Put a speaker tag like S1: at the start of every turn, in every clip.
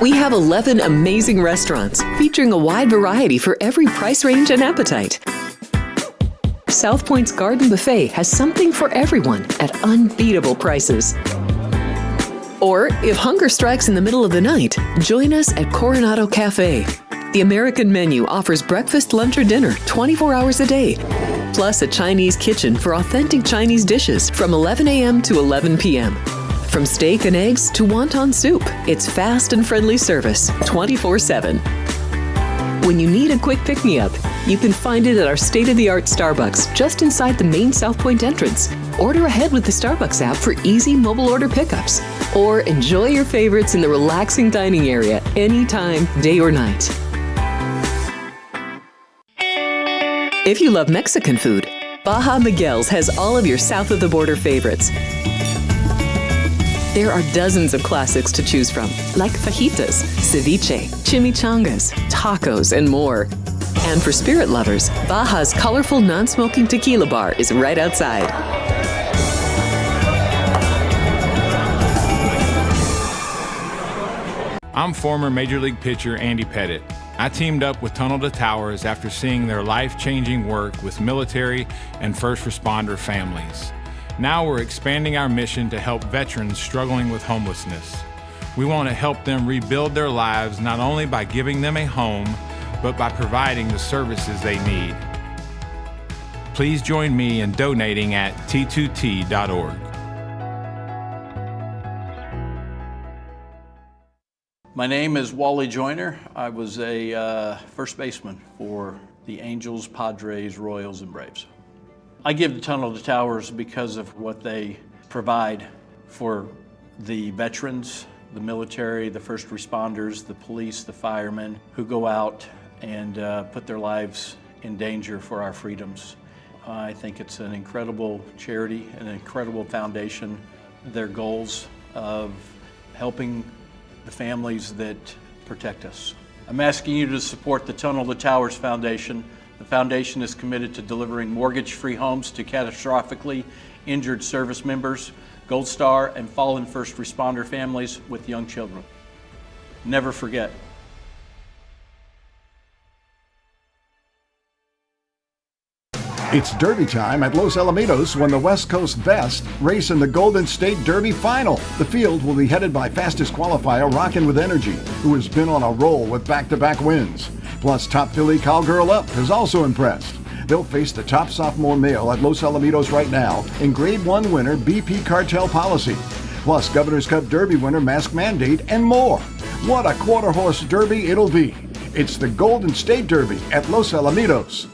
S1: We have 11 amazing restaurants featuring a wide variety for every price range and appetite. South Point's Garden Buffet has something for everyone at unbeatable prices. Or, if hunger strikes in the middle of the night, join us at Coronado Cafe. The American menu offers breakfast, lunch, or dinner 24 hours a day, plus a Chinese kitchen for authentic Chinese dishes from 11 a.m. to 11 p.m. From steak and eggs to wonton soup, it's fast and friendly service 24/7. When you need a quick pick-me-up, you can find it at our state-of-the-art Starbucks just inside the main South Point entrance. Order ahead with the Starbucks app for easy mobile order pickups. Or enjoy your favorites in the relaxing dining area anytime, day or night. If you love Mexican food, Baja Miguel's has all of your south-of-the-border favorites. There are dozens of classics to choose from, like fajitas, ceviche, chimichangas, tacos, and more. And for spirit lovers, Baja's colorful non-smoking tequila bar is right outside.
S2: I'm former Major League pitcher Andy Pettitte. I teamed up with Tunnel to Towers after seeing their life-changing work with military and first responder families. Now we're expanding our mission to help veterans struggling with homelessness. We want to help them rebuild their lives not only by giving them a home, but by providing the services they need. Please join me in donating at t2t.org.
S3: My name is Wally Joyner. I was a first baseman for the Angels, Padres, Royals, and Braves. I give the Tunnel to Towers because of what they provide for the veterans, the military, the first responders, the police, the firemen who go out and put their lives in danger for our freedoms. I think it's an incredible charity, an incredible foundation. Their goals of helping the families that protect us. I'm asking you to support the Tunnel to Towers Foundation. The foundation is committed to delivering mortgage-free homes to catastrophically injured service members, Gold Star, and fallen first responder families with young children. Never forget.
S4: It's Derby time at Los Alamitos when the West Coast Best race in the Golden State Derby Final. The field will be headed by fastest qualifier Rockin' With Energy, who has been on a roll with back-to-back wins. Plus, top filly Cowgirl Up has also impressed. They'll face the top sophomore male at Los Alamitos right now in Grade 1 winner BP Cartel Policy. Plus, Governor's Cup Derby winner Mask Mandate and more. What a quarter-horse derby it'll be. It's the Golden State Derby at Los Alamitos.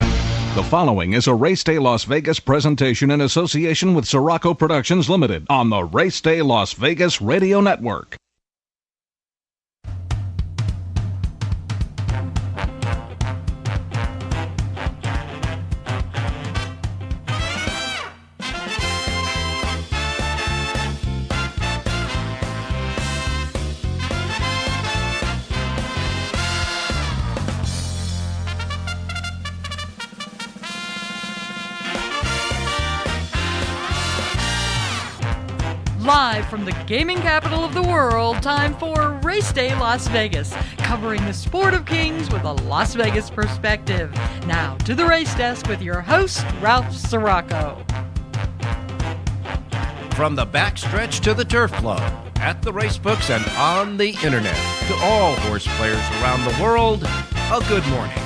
S5: The following is a Race Day Las Vegas presentation in association with Siraco Productions Limited on the Race Day Las Vegas Radio Network.
S6: Live from the gaming capital of the world, time for Race Day Las Vegas, covering the sport of kings with a Las Vegas perspective. Now to the race desk with your host, Ralph Siraco.
S7: From the backstretch to the turf club, at the racebooks and on the internet, to all horse players around the world, a good morning.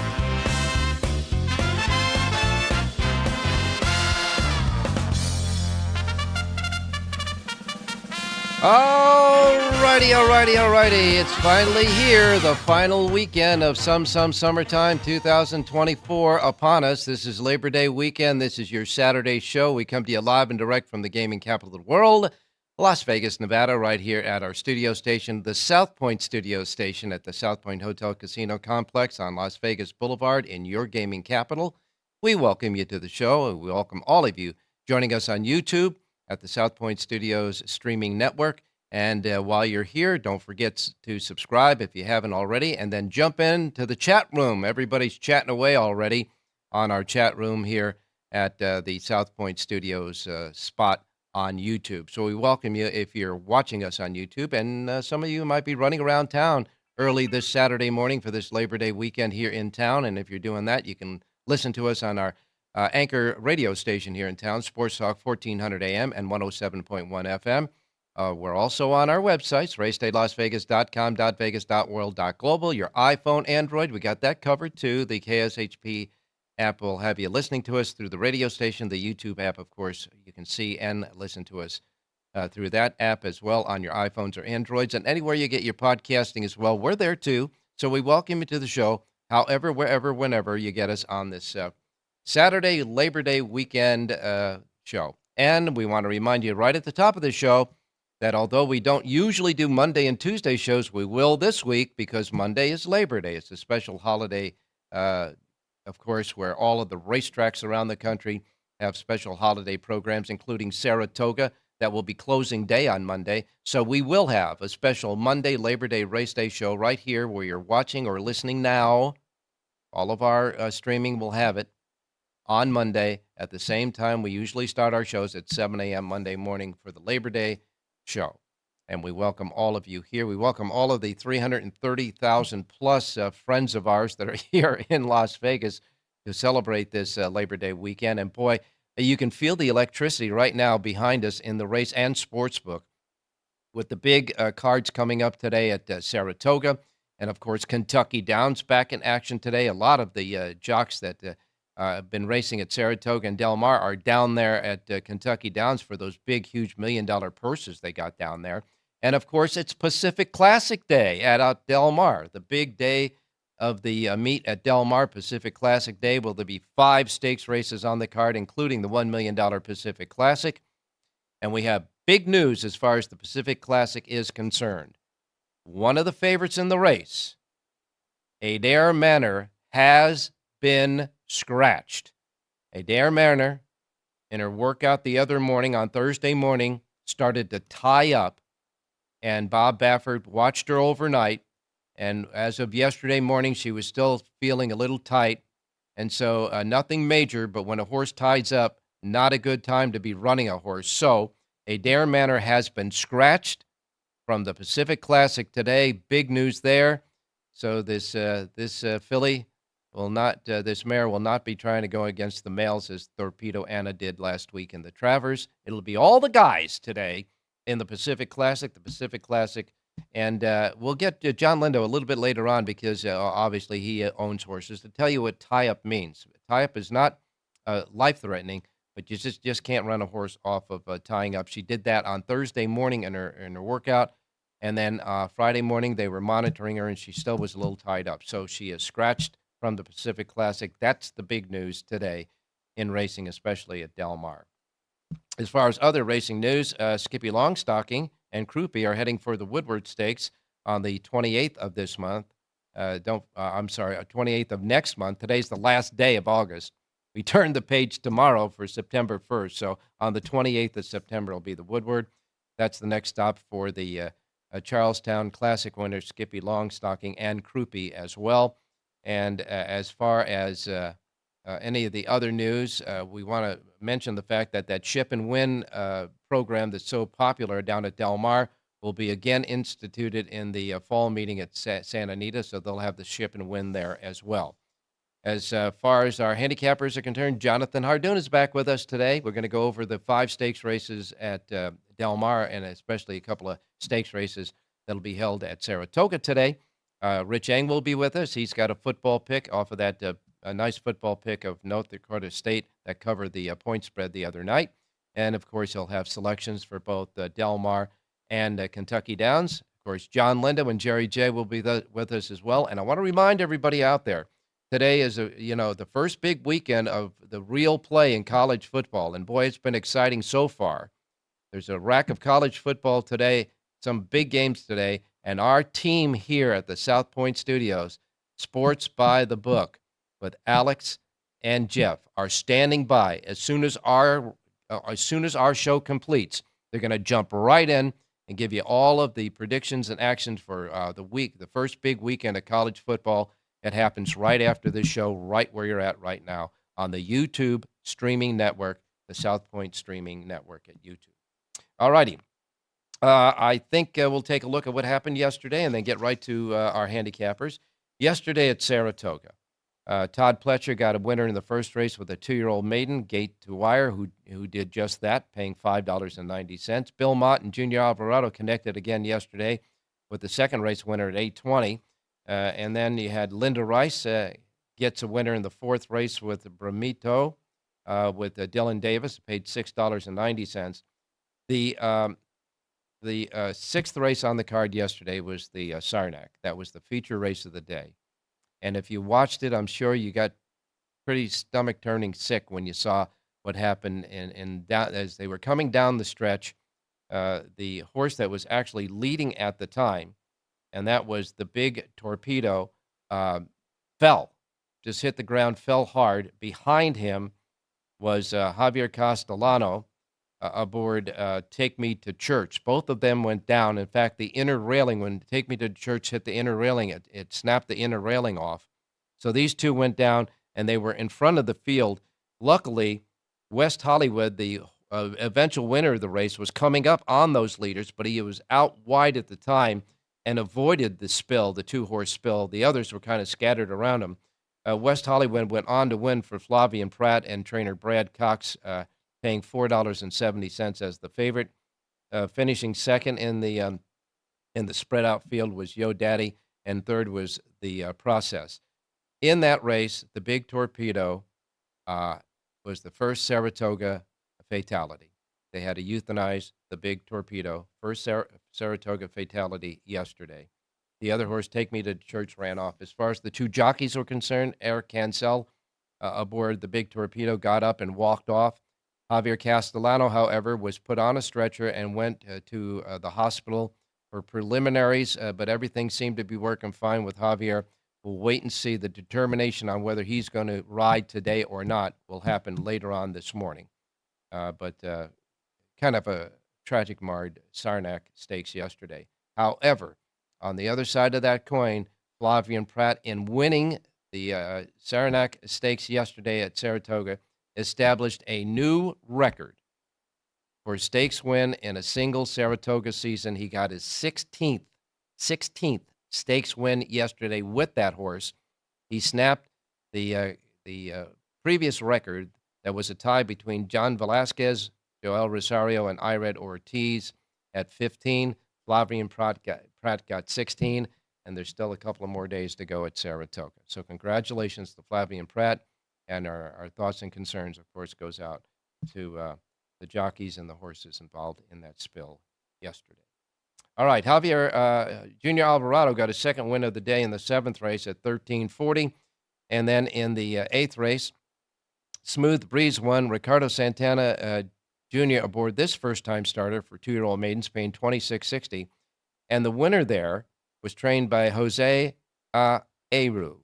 S7: Alrighty. It's finally here. The final weekend of Some Summertime 2024 upon us. This is Labor Day weekend. This is your Saturday show. We come to you live and direct from the gaming capital of the world, Las Vegas, Nevada, right here at our studio station, the South Point studio station at the South Point Hotel Casino Complex on Las Vegas Boulevard in your gaming capital. We welcome you to the show, and we welcome all of you joining us on YouTube at the South Point Studios streaming network. And while you're here, don't forget to subscribe if you haven't already, and then jump into the chat room. Everybody's chatting away already on our chat room here at the South Point Studios spot on YouTube. So we welcome you if you're watching us on YouTube, and some of you might be running around town early this Saturday morning for this Labor Day weekend here in town, and if you're doing that, you can listen to us on our anchor radio station here in town, Sports Talk 1400 AM and 107.1 FM. We're also on our websites, racedaylasvegas.com, .vegas.world, .global. Your iPhone, Android, we got that covered too. The KSHP app will have you listening to us through the radio station. The YouTube app, of course, you can see and listen to us through that app as well on your iPhones or Androids. And anywhere you get your podcasting as well, we're there too. So we welcome you to the show, however, wherever, whenever you get us on this Saturday, Labor Day weekend show. And we want to remind you right at the top of the show that although we don't usually do Monday and Tuesday shows, we will this week because Monday is Labor Day. It's a special holiday, of course, where all of the racetracks around the country have special holiday programs, including Saratoga, that will be closing day on Monday. So we will have a special Monday Labor Day Race Day show right here where you're watching or listening now. All of our streaming will have it on Monday at the same time. We usually start our shows at 7 a.m. Monday morning for the Labor Day show. And we welcome all of you here. We welcome all of the 330,000 plus friends of ours that are here in Las Vegas to celebrate this Labor Day weekend. And boy, you can feel the electricity right now behind us in the race and sports book with the big cards coming up today at Saratoga. And of course, Kentucky Downs back in action today. A lot of the jocks that have been racing at Saratoga and Del Mar are down there at Kentucky Downs for those big, huge $1 million purses they got down there. And, of course, it's Pacific Classic Day at Del Mar, the big day of the meet at Del Mar, Pacific Classic Day. Will there be 5 stakes races on the card, including the $1 million Pacific Classic? And we have big news as far as the Pacific Classic is concerned. One of the favorites in the race, Adair Manor, has been scratched. Adair Manor, in her workout the other morning, on Thursday morning, started to tie up. And Bob Baffert watched her overnight, and as of yesterday morning, she was still feeling a little tight. And so nothing major, but when a horse ties up, not a good time to be running a horse. So Adair Manor has been scratched from the Pacific Classic today. Big news there. So this filly will not, this mare will not be trying to go against the males as Torpedo Anna did last week in the Travers. It'll be all the guys today in the Pacific Classic, and we'll get to John Lindo a little bit later on because obviously he owns horses to tell you what tie-up means. Tie-up is not life-threatening, but you just can't run a horse off of tying up. She did that on Thursday morning in her workout, and then Friday morning they were monitoring her, and she still was a little tied up. So she is scratched from the Pacific Classic. That's the big news today in racing, especially at Del Mar. As far as other racing news, Skippy Longstocking and Crouppy are heading for the Woodward Stakes on the 28th of this month. 28th of next month. Today's the last day of August. We turn the page tomorrow for September 1st. So on the 28th of September will be the Woodward. That's the next stop for the Charlestown Classic winner, Skippy Longstocking and Crouppy as well. And as far as any of the other news, we want to mention the fact that Ship and Win program that's so popular down at Del Mar will be again instituted in the fall meeting at Santa Anita, so they'll have the Ship and Win there as well. As far as our handicappers are concerned, Jonathan Hardoon is back with us today. We're going to go over the 5 stakes races at Del Mar and especially a couple of stakes races that'll be held at Saratoga today. Rich Eng will be with us. He's got a football pick off of that a nice football pick of North Dakota State that covered the point spread the other night. And, of course, he'll have selections for both Del Mar and Kentucky Downs. Of course, John Lindo and Jerry J will be with us as well. And I want to remind everybody out there, today is, the first big weekend of the real play in college football. And, boy, it's been exciting so far. There's a rack of college football today, some big games today. And our team here at the South Point Studios, Sports by the Book, with Alex and Jeff, are standing by as soon as our show completes. They're going to jump right in and give you all of the predictions and actions for the first big weekend of college football. It happens right after this show, right where you're at right now on the YouTube streaming network, the South Point streaming network at YouTube. All righty. I think we'll take a look at what happened yesterday and then get right to our handicappers. Yesterday at Saratoga, Todd Pletcher got a winner in the first race with a 2-year-old maiden, Gate to Wire, who did just that, paying $5.90. Bill Mott and Junior Alvarado connected again yesterday with the second race winner at $8.20. And then you had Linda Rice gets a winner in the fourth race with Bramito with Dylan Davis, paid $6.90. The sixth race on the card yesterday was the Saranac. That was the feature race of the day. And if you watched it, I'm sure you got pretty stomach-turning sick when you saw what happened as they were coming down the stretch. The horse that was actually leading at the time, and that was the Big Torpedo, fell, just hit the ground, fell hard. Behind him was Javier Castellano aboard Take Me to Church. Both of them went down. In fact, the inner railing, when Take Me to Church hit the inner railing, it snapped the inner railing off. So these two went down, and they were in front of the field. Luckily, West Hollywood, the eventual winner of the race, was coming up on those leaders, but he was out wide at the time and avoided the spill, the two-horse spill. The others were kind of scattered around him. West Hollywood went on to win for Flavian Pratt and trainer Brad Cox, paying $4.70 as the favorite. Finishing second in the spread-out field was Yo Daddy, and third was the Process. In that race, the Big Torpedo was the first Saratoga fatality. They had to euthanize the Big Torpedo, first Saratoga fatality yesterday. The other horse, Take Me to Church, ran off. As far as the two jockeys were concerned, Eric Cancel aboard the Big Torpedo got up and walked off. Javier Castellano, however, was put on a stretcher and went to the hospital for preliminaries, but everything seemed to be working fine with Javier. We'll wait and see. The determination on whether he's going to ride today or not will happen later on this morning. But kind of a tragic marred Saranac Stakes yesterday. However, on the other side of that coin, Flavian Pratt, in winning the Saranac Stakes yesterday at Saratoga, established a new record for a stakes win in a single Saratoga season. He got his 16th stakes win yesterday with that horse. He snapped the previous record that was a tie between John Velasquez, Joel Rosario, and Ired Ortiz at 15. Flavian Pratt got 16, and there's still a couple of more days to go at Saratoga. So congratulations to Flavian Pratt, and our thoughts and concerns, of course, goes out to the jockeys and the horses involved in that spill yesterday. All right, Javier Junior Alvarado got a second win of the day in the seventh race at 13:40, and then in the eighth race, Smooth Breeze won. Ricardo Santana Jr. aboard this first-time starter for 2-year-old maidens, paying $26.60, and the winner there was trained by Jose Abreu.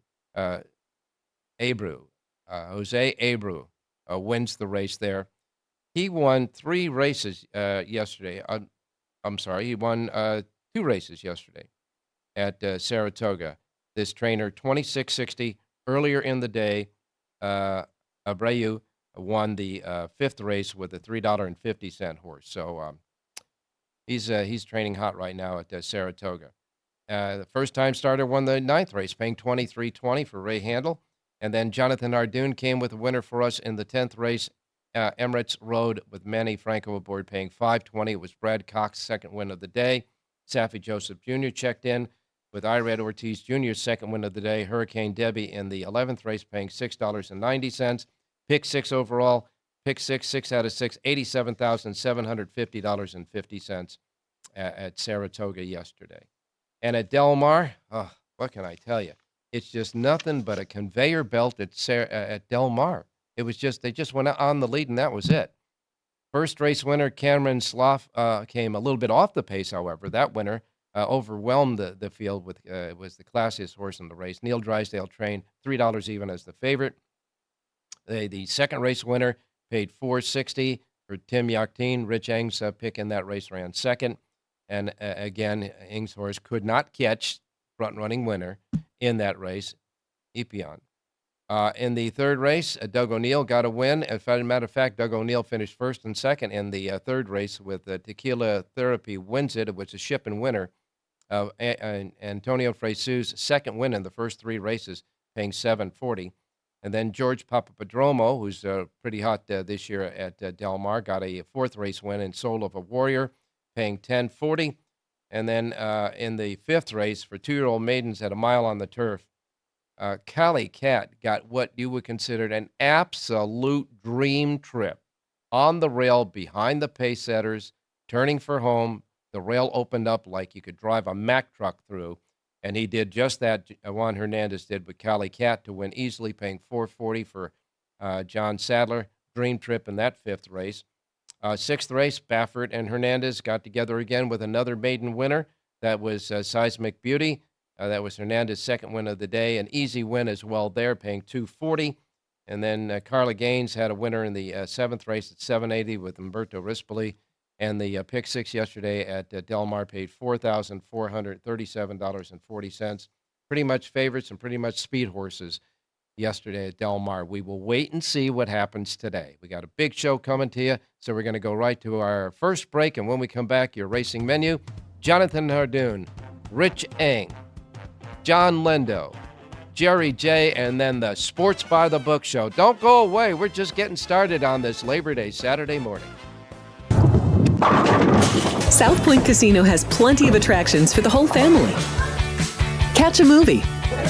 S7: Jose Abreu wins the race there. He won 3 races yesterday. He won 2 races yesterday at Saratoga. This trainer, $26.60. Earlier in the day, Abreu won the 5th race with a $3.50 horse. So he's training hot right now at Saratoga. The first-time starter won the 9th race, paying $23.20 for Ray Handel. And then Jonathan Hardoon came with a winner for us in the 10th race, Emirates Road, with Manny Franco aboard, paying $5.20. It was Brad Cox's second win of the day. Safi Joseph Jr. checked in with Ired Ortiz Jr.'s second win of the day. Hurricane Debbie in the 11th race, paying $6.90. Pick 6 overall. Pick 6 out of 6, $87,750.50 at Saratoga yesterday. And at Del Mar, what can I tell you? It's just nothing but a conveyor belt at Del Mar. It was just, they just went on the lead, and that was it. First race winner, Cameron Slough, came a little bit off the pace, however. That winner overwhelmed the field was the classiest horse in the race. Neil Drysdale trained, $3 even as the favorite. The second race winner paid $4.60 for Tim Yakteen. Rich Eng's pick in that race ran second. And again, Eng's horse could not catch front-running winner in that race, Epion. In the third race, Doug O'Neill got a win. As a matter of fact, Doug O'Neill finished first and second in the third race with Tequila Therapy wins it. It was a ship-in winner. Antonio Fresu's second win in the first three races, paying $740. And then George Papapadromo, who's pretty hot this year at Del Mar, got a fourth race win in Soul of a Warrior, paying $1040. And then in the fifth race for 2-year-old maidens at a mile on the turf, Callie Cat got what you would consider an absolute dream trip on the rail behind the pace setters, turning for home. The rail opened up like you could drive a Mack truck through, and he did just that. Juan Hernandez did with Callie Cat to win easily, paying $440 for John Sadler. Dream trip in that fifth race. Sixth race, Baffert and Hernandez got together again with another maiden winner. That was Seismic Beauty. That was Hernandez's second win of the day, an easy win as well there, paying $240. And then Carla Gaines had a winner in the seventh race at $780 with Umberto Rispoli. And the pick six yesterday at Del Mar paid $4,437.40. Pretty much favorites and pretty much speed horses yesterday at Del Mar. We will wait and see what happens today. We got a big show coming to you, so we're going to go right to our first break. And when we come back, your racing menu, Jonathan Hardoon, Rich Eng, John Lindo, Jerry J., and then the Sports by the Book show. Don't go away. We're just getting started on this Labor Day Saturday morning.
S1: South Point Casino has plenty of attractions for the whole family. Catch a movie.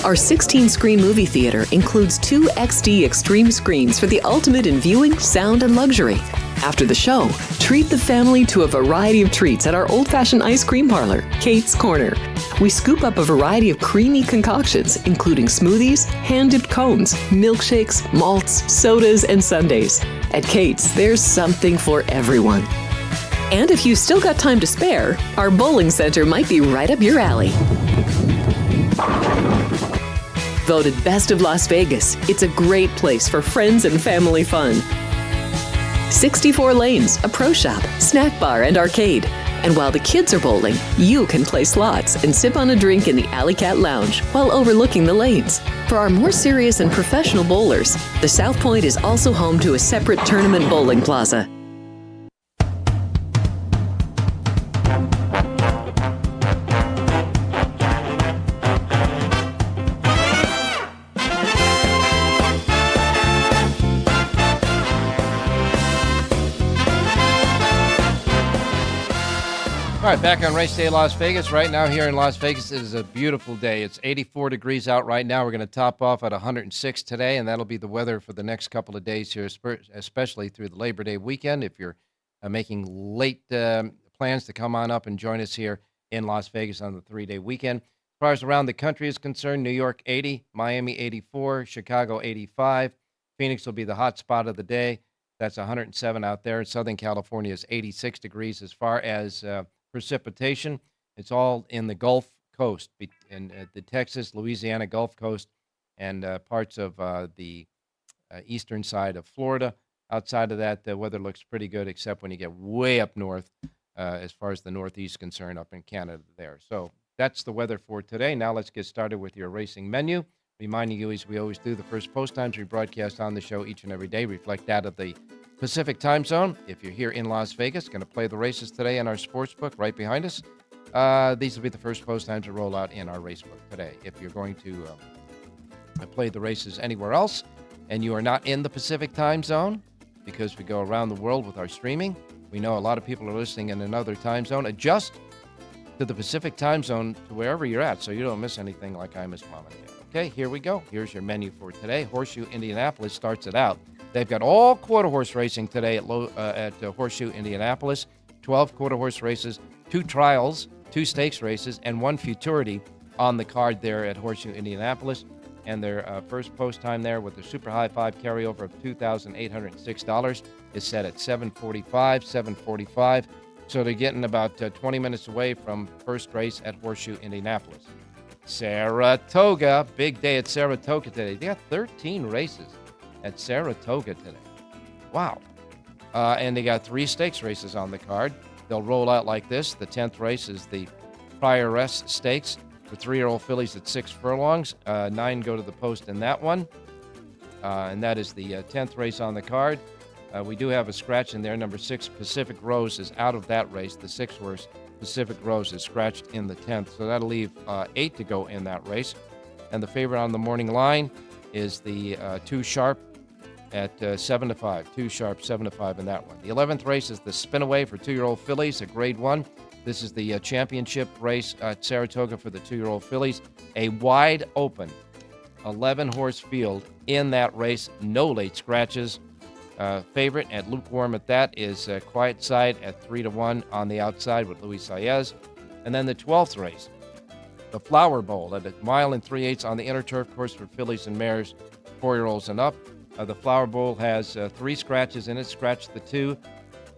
S1: Our 16-screen movie theater includes 2 XD Extreme screens for the ultimate in viewing, sound, and luxury. After the show, treat the family to a variety of treats at our old-fashioned ice cream parlor, Kate's Corner. We scoop up a variety of creamy concoctions, including smoothies, hand-dipped cones, milkshakes, malts, sodas, and sundaes. At Kate's, there's something for everyone. And if you've still got time to spare, our bowling center might be right up your alley. Voted Best of Las Vegas, it's a great place for friends and family fun. 64 lanes, a pro shop, snack bar, and arcade. And while the kids are bowling, you can play slots and sip on a drink in the Alley Cat Lounge while overlooking the lanes. For our more serious and professional bowlers, the South Point is also home to a separate tournament bowling plaza.
S7: All right, back on Race Day Las Vegas. Right now here in Las Vegas, it is a beautiful day. It's 84 degrees out right now. We're going to top off at 106 today, and that'll be the weather for the next couple of days here, especially through the Labor Day weekend. If you're making late plans to come on up and join us here in Las Vegas on the 3-day weekend. As far as around the country is concerned, New York 80, Miami 84, Chicago 85. Phoenix will be the hot spot of the day. That's 107 out there. Southern California is 86 degrees. As far as precipitation, it's all in the Gulf Coast, in the Texas, Louisiana Gulf Coast, and parts of the eastern side of Florida. Outside of that, the weather looks pretty good, except when you get way up north, as far as the Northeast is concerned, up in Canada there. So that's the weather for today. Now let's get started with your racing menu. Reminding you, as we always do, the first post times we broadcast on the show each and every day reflect that of the Pacific time zone. If you're here in Las Vegas, going to play the races today in our sports book right behind us. These will be the first post times to roll out in our race book today. If you're going to play the races anywhere else and you are not in the Pacific time zone, because we go around the world with our streaming, we know a lot of people are listening in another time zone. Adjust to the Pacific time zone to wherever you're at so you don't miss anything like I miss Mom and Dad. Okay, here we go. Here's your menu for today. Horseshoe Indianapolis starts it out. They've got all quarter horse racing today at Horseshoe Indianapolis. 12 quarter horse races, 2 trials, 2 stakes races, and 1 futurity on the card there at Horseshoe Indianapolis. And their first post time there with the super high 5 carryover of $2,806 is set at 7:45. So they're getting about 20 minutes away from first race at Horseshoe Indianapolis. Saratoga, big day at Saratoga today. They got 13 races at Saratoga today. Wow. And they got 3 stakes races on the card. They'll roll out like this. The 10th race is the Prioress Stakes for 3-year-old fillies at 6 furlongs. 9 go to the post in that one. and that is the 10th race on the card. We do have a scratch in there. Number 6, Pacific Rose, is out of that race. The 6th horse, Pacific Rose, is scratched in the 10th, so that'll leave 8 to go in that race. And the favorite on the morning line is the 2 Sharp at 7-5. 2 Sharp, 7-5 in that one. The 11th race is the Spinaway for 2-year-old fillies at Grade 1. This is the championship race at Saratoga for the 2-year-old fillies. A wide open 11-horse field in that race. No late scratches. Favorite at lukewarm at that is Quiet Side at 3-1 on the outside with Luis Saez. And then the 12th race, the Flower Bowl at 1 3/8 on the inner turf course for fillies and mares, 4-year-olds and up. The Flower Bowl has 3 scratches in it. Scratch the 2,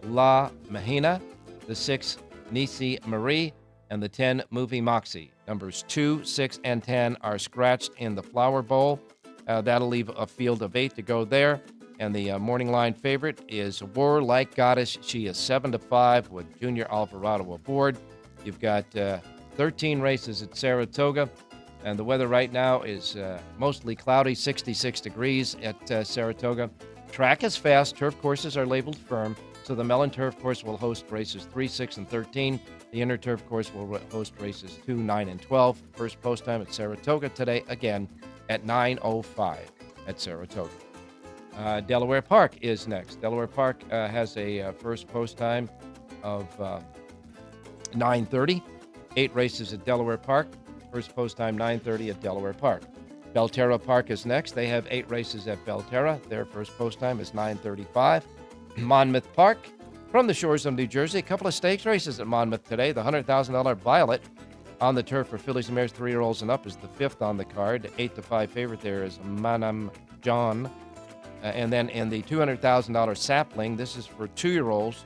S7: La Mahina, the 6, Nisi Marie, and the 10, Movie Moxie. Numbers 2, 6, and 10 are scratched in the Flower Bowl. That'll leave a field of 8 to go there. And the morning line favorite is Warlike Goddess. She is 7-5 with Junior Alvarado aboard. You've got 13 races at Saratoga, and the weather right now is mostly cloudy, 66 degrees at Saratoga. Track is fast. Turf courses are labeled firm, so the Mellon Turf Course will host races 3, 6, and 13. The Inner Turf Course will host races 2, 9, and 12. First post time at Saratoga today, again, at 9:05 at Saratoga. Delaware Park is next. Delaware Park has a first post time of 9:30. 8 races at Delaware Park. First post time 9:30 at Delaware Park. Belterra Park is next. They have 8 races at Belterra. Their first post time is 9:35. Monmouth Park, from the shores of New Jersey. A couple of stakes races at Monmouth today. The $100,000 Violet on the turf for fillies and mares, 3-year-olds and up, is the 5th on the card. 8-5 favorite there is Manam John. And then in the $200,000 Sapling, this is for 2-year-olds.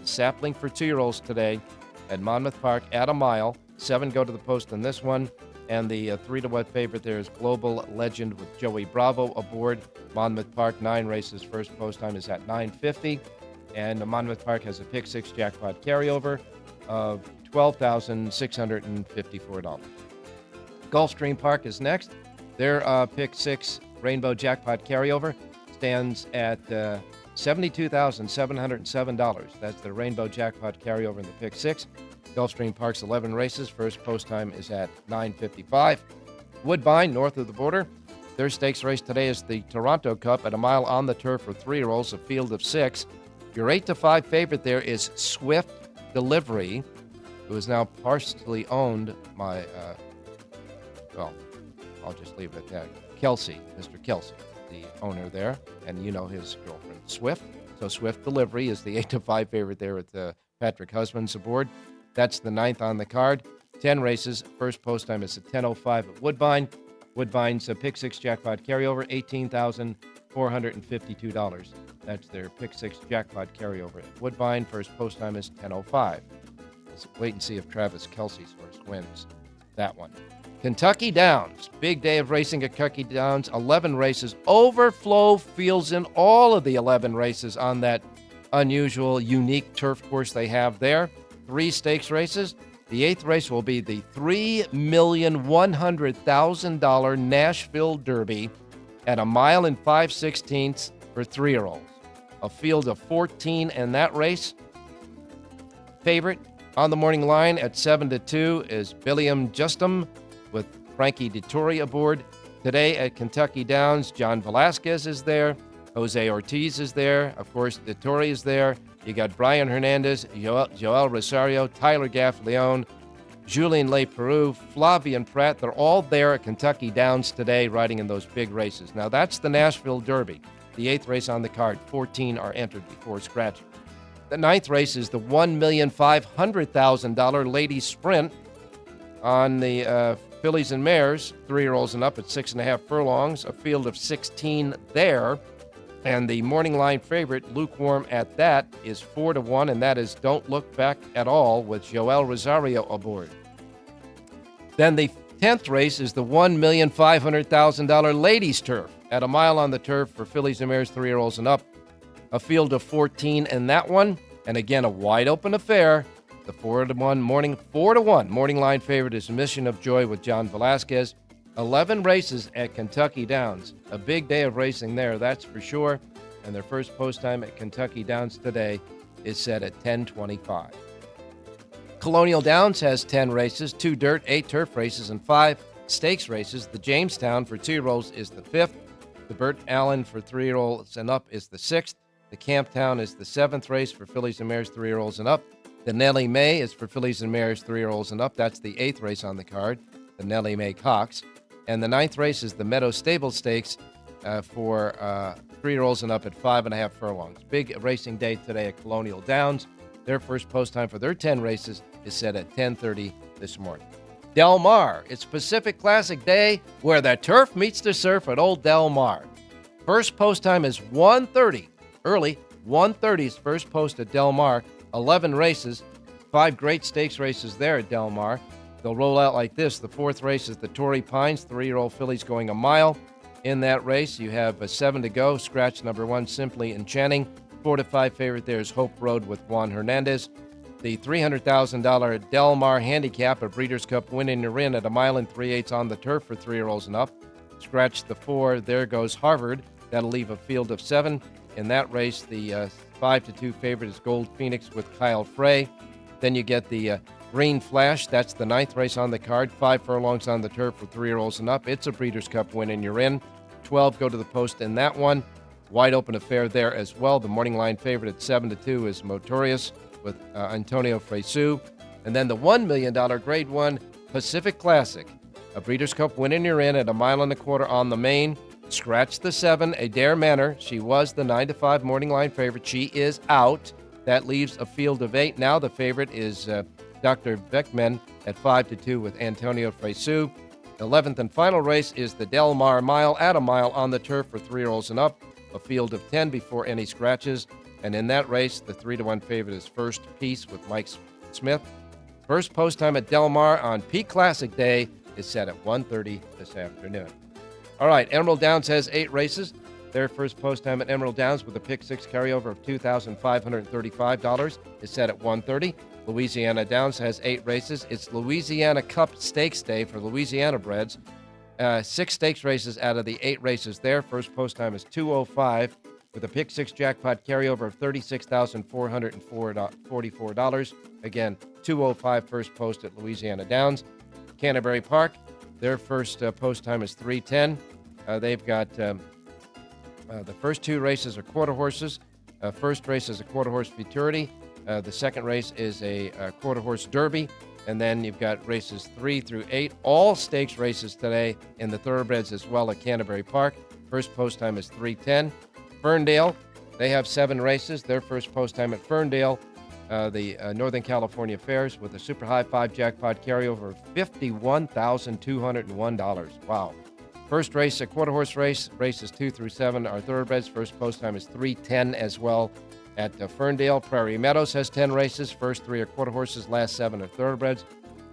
S7: Sapling for 2-year-olds today at Monmouth Park at a mile. 7 go to the post in this one. And the 3-1 favorite there is Global Legend with Joey Bravo aboard. Monmouth Park, 9 races. First post time is at 9:50. And Monmouth Park has a pick 6 jackpot carryover of $12,654. Gulfstream Park is next. Their pick 6 rainbow jackpot carryover stands at $72,707. That's the rainbow jackpot carryover in the pick 6. Gulfstream Park's 11 races. First post time is at 9:55. Woodbine, north of the border. Their stakes race today is the Toronto Cup at a mile on the turf for 3-year-olds, a field of 6. Your 8-5 favorite there is Swift Delivery, who is now partially owned by, well, I'll just leave it at that. Kelsey, Mr. Kelsey, the owner there, and you know his girlfriend, Swift. So Swift Delivery is the 8-5 favorite there with Patrick Husbands aboard. That's the 9th on the card. 10 races. First post time is at 10:05 at Woodbine. Woodbine's pick 6 jackpot carryover, $18,452. That's their pick 6 jackpot carryover at Woodbine. First post time is 10:05. Let's wait and see if Travis Kelsey's horse wins that one. Kentucky Downs. Big day of racing at Kentucky Downs. 11 races. Overflow fields in all of the 11 races on that unusual, unique turf course they have there. 3 stakes races. The 8th race will be the $3,100,000 Nashville Derby at a mile and 5/16 for 3-year-olds. A field of 14 in that race. Favorite on the morning line at 7-2 is Billiam Justum with Frankie Dettori aboard. Today at Kentucky Downs, John Velasquez is there. Jose Ortiz is there. Of course, Dettori is there. You got Brian Hernandez, Joel Rosario, Tyler Gaffleone, Julien Leperoux, Flavian Pratt. They're all there at Kentucky Downs today riding in those big races. Now, that's the Nashville Derby. The 8th race on the card. 14 are entered before scratch. The 9th race is the $1,500,000 Ladies Sprint on the fillies and mares, 3-year-olds and up at 6.5 furlongs. A field of 16 there. And the morning line favorite, lukewarm at that, is 4-1, and that is Don't Look Back at All with Joel Rosario aboard. Then the 10th race is the $1,500,000 Ladies Turf at a mile on the turf for fillies and mares, 3-year-olds and up. A field of 14 in that one, and again, a wide open affair. The 4-1 morning line favorite is Mission of Joy with John Velasquez. 11 races at Kentucky Downs. A big day of racing there, that's for sure. And their first post time at Kentucky Downs today is set at 10:25. Colonial Downs has 10 races, 2 dirt, 8 turf races, and 5 stakes races. The Jamestown for 2-year-olds is the 5th. The Burt Allen for 3-year-olds and up is the 6th. The Camptown is the 7th race for fillies and mares 3-year-olds and up. The Nellie Mae is for fillies and mares 3-year-olds and up. That's the 8th race on the card, the Nellie Mae Cox. And the 9th race is the Meadow Stable Stakes for 3-year-olds and up at 5.5 furlongs. Big racing day today at Colonial Downs. Their first post time for their 10 races is set at 10:30 this morning. Del Mar, it's Pacific Classic Day where the turf meets the surf at Old Del Mar. First post time is 1:30. Early, 1:30 is first post at Del Mar. 11 races, 5 great stakes races there at Del Mar. They'll roll out like this. The 4th race is the Torrey Pines, 3-year-old fillies going a mile. In that race, you have 7 to go. Scratch number 1, Simply Enchanting. 4 to 5 favorite there is Hope Road with Juan Hernandez. The $300,000 Del Mar Handicap, a Breeders' Cup win in your in at 1 3/8 on the turf for 3-year-olds and up. Scratch the 4. There goes Harvard. That'll leave a field of 7. In that race, the 5 to 2 favorite is Gold Phoenix with Kyle Frey. Then you get the Green Flash. That's the 9th race on the card. 5 furlongs on the turf for 3-year-olds and up. It's a Breeders' Cup win and you're in. 12 go to the post in that one. Wide open affair there as well. The morning line favorite at 7 to 2 is Motorious with Antonio Fresu. And then the $1 million Grade 1 Pacific Classic. A Breeders' Cup win and you're in at 1 1/4 on the main. Scratch the 7, Adair Manor. She was the 9 to 5 morning line favorite. She is out. That leaves a field of 8. Now the favorite is Dr. Beckman at 5 to 2 with Antonio Fresu. 11th and final race is the Del Mar Mile at 1 mile on the turf for 3-year-olds and up. A field of 10 before any scratches. And in that race, the 3 to 1 favorite is First Peace with Mike Smith. First post time at Del Mar on Peak Classic Day is set at 1:30 this afternoon. All right, Emerald Downs has 8 races. Their first post time at Emerald Downs with a pick 6 carryover of $2,535 is set at 1:30. Louisiana Downs has 8 races. It's Louisiana Cup Stakes Day for Louisiana breds. 6 stakes races out of the 8 races there. First post time is 2:05 with a pick 6 jackpot carryover of $36,444. Again, 2:05 first post at Louisiana Downs. Canterbury Park, their first post time is 3:10. They've got the first 2 races are quarter horses. First race is a quarter horse futurity. The second race is a quarter horse derby. And then you've got races 3 through 8. All stakes races today in the thoroughbreds as well at Canterbury Park. First post time is 3:10. Ferndale, they have 7 races. Their first post time at Ferndale, the Northern California Fairs with a super high 5 jackpot carryover of $51,201. Wow. First race, a quarter horse race. Races 2 through 7 are thoroughbreds. First post time is 3:10 as well at Ferndale. Prairie Meadows has 10 races. First 3 are quarter horses. Last 7 are thoroughbreds.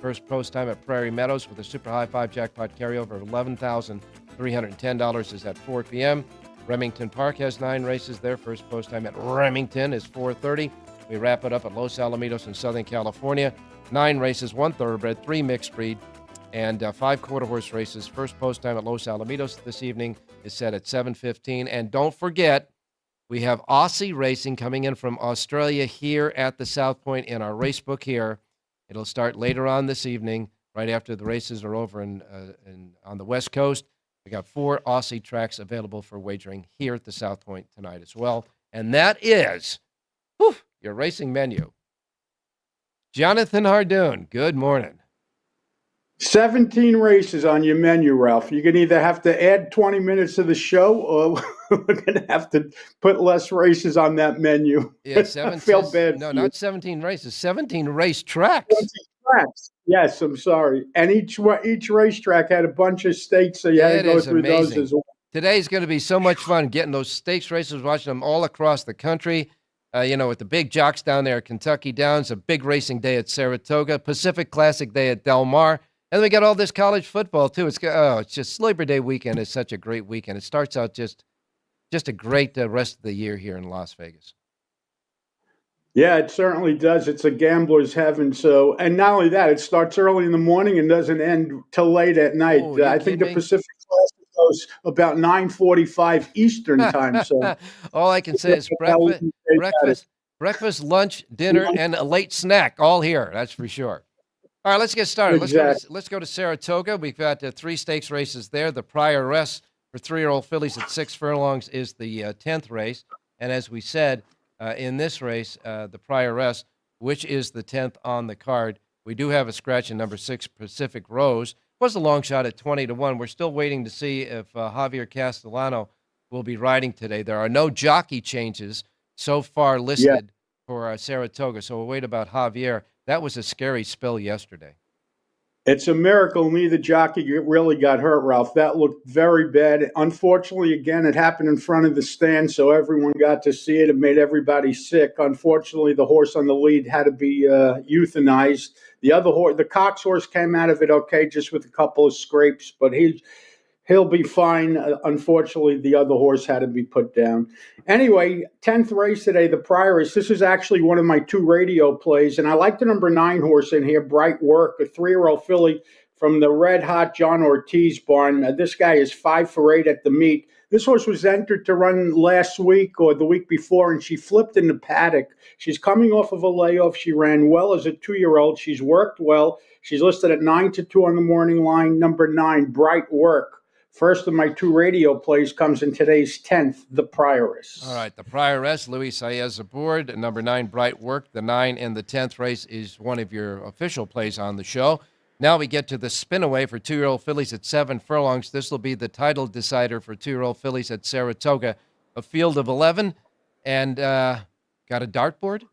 S7: First post time at Prairie Meadows with a super high 5 jackpot carryover of $11,310 is at 4 p.m. Remington Park has 9 races. Their first post time at Remington is 4:30. We wrap it up at Los Alamitos in Southern California. 9 races, 1 thoroughbred, 3 mixed breed, and 5 quarter horse races. First post time at Los Alamitos this evening is set at 7:15. And don't forget, we have Aussie racing coming in from Australia here at the South Point in our race book here. It'll start later on this evening, right after the races are over on the West Coast. We got 4 Aussie tracks available for wagering here at the South Point tonight as well. And that is your racing menu. Jonathan Hardoon, good morning.
S8: 17 races on your menu, Ralph. You're going to either have to add 20 minutes to the show or we're going to have to put less races on that menu.
S7: Yeah, 17,
S8: I feel bad.
S7: No, not 17 races, 17 race tracks.
S8: 20 tracks. Yes, I'm sorry. And each racetrack had a bunch of stakes, so you had to go through those as well.
S7: Today's going to be so much fun getting those stakes races, watching them all across the country. With the big jocks down there at Kentucky Downs, a big racing day at Saratoga, Pacific Classic Day at Del Mar. And we got all this college football, too. It's just Labor Day weekend is such a great weekend. It starts out just a great rest of the year here in Las Vegas.
S8: Yeah, it certainly does. It's a gambler's heaven. So, and not only that, it starts early in the morning and doesn't end till late at night.
S7: Oh, you
S8: I think
S7: kidding
S8: the
S7: me?
S8: Pacific Classic goes about 9:45 Eastern time. So,
S7: All I can say is
S8: how we can stay at it.
S7: breakfast, lunch, dinner, and a late snack all here. That's for sure. All right, let's get started.
S8: Exactly.
S7: Let's go to Saratoga. We've got 3 stakes races there. The Prioress for 3-year-old fillies at 6 furlongs is the 10th race. And as we said, in this race, the Prioress, which is the 10th on the card, we do have a scratch in number 6, Pacific Rose. Was a long shot at 20-1. We're still waiting to see if Javier Castellano will be riding today. There are no jockey changes so far listed for Saratoga, so we'll wait about Javier. That was a scary spill yesterday.
S8: It's a miracle neither jockey really got hurt, Ralph. That looked very bad. Unfortunately, again, it happened in front of the stand, so everyone got to see it. It made everybody sick. Unfortunately, the horse on the lead had to be euthanized. The other horse, the Cox horse, came out of it okay, just with a couple of scrapes, but he'll be fine. Unfortunately, the other horse had to be put down. Anyway, 10th race today, the Prioress. This is actually one of my 2 radio plays, and I like the number 9 horse in here, Bright Work, a 3-year-old filly from the red hot John Ortiz barn. This guy is 5 for 8 at the meet. This horse was entered to run last week or the week before, and she flipped in the paddock. She's coming off of a layoff. She ran well as a 2-year-old. She's worked well. She's listed at 9-2 on the morning line. Number 9, Bright Work. First of my 2 radio plays comes in today's 10th, the Prioress.
S7: All right, the Prioress, Luis Saez aboard. Number 9, Bright Work. The 9 in the 10th race is one of your official plays on the show. Now we get to the spin-away for 2-year-old fillies at 7 furlongs. This will be the title decider for 2-year-old fillies at Saratoga. A field of 11, and got a dartboard?